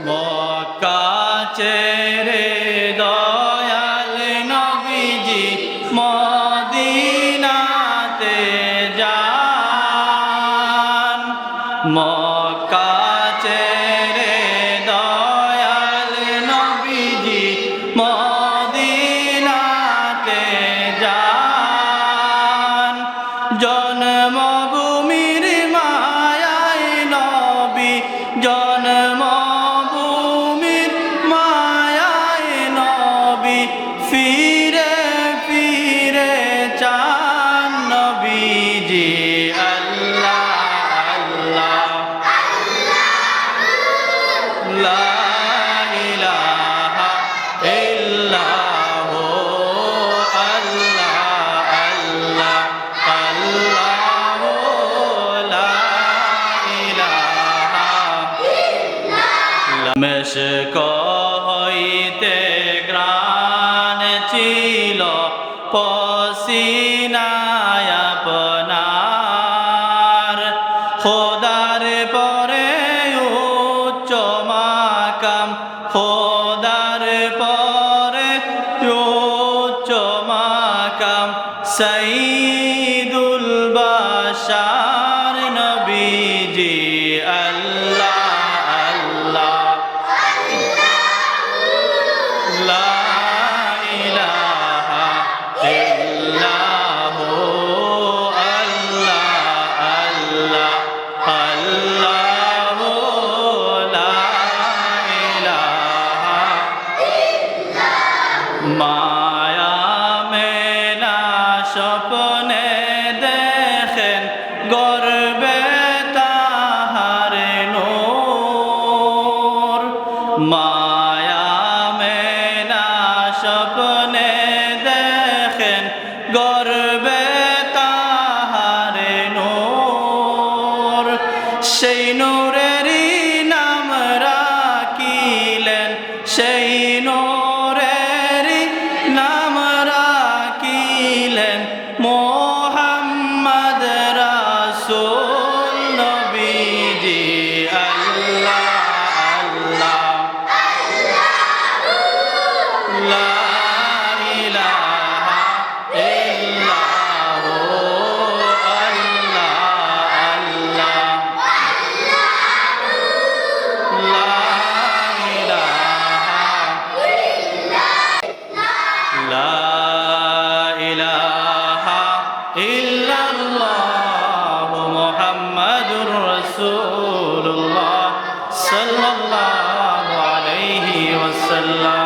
মক্কা ছেড়ে দয়াল নবীজি মদিনাতে যান। মক্কা ছেড়ে দয়াল নবীজি মদিনাতে যান। জন্মভূমির মায়ায় নবী জন্মভূমির মায়ায় নবী ফিরে ফিরে চান নবীজি আল্লাহ আল্লাহ লা ইলাহা ইল্লাহু আল্লাহ আল্লাহ আল্লাহু লা ইলাহা মেশক হইতে গ্রাণ ছিল পসিনায় আপনার। খোদার পরে উচ্চ মাকাম খোদার পরে উচ্চ মাকাম সাইয়্যিদুল বাশার নবীজি আল্লাহ আল্লাহ লা ইলাহা ইল্লাহু আল্লাহ আল্লাহ আল্লাহু লা ইলাহা মায়া মেলা স্বপ্নে দেখেন গর্বে তাহার নূর। মায়া মেলা স্বপ্নে দেখেন গর্বে তাহার নূর। সেই নূরেরই নাম রাখিলেন সেই নূরেরই নাম রাখিলেন মুহাম্মদ রাসূল নবীজি আল্লাহ আল্লাহ লা ইলাহা ইল্লাহু আল্লাহ আল্লাহ লা ইলাহা লা ইলাহা ইল্লাল্লাহ মুহাম্মাদুর রাসূলুল্লাহ সাল্লাল্লাহু আলাইহি ওয়াসাল্লাম।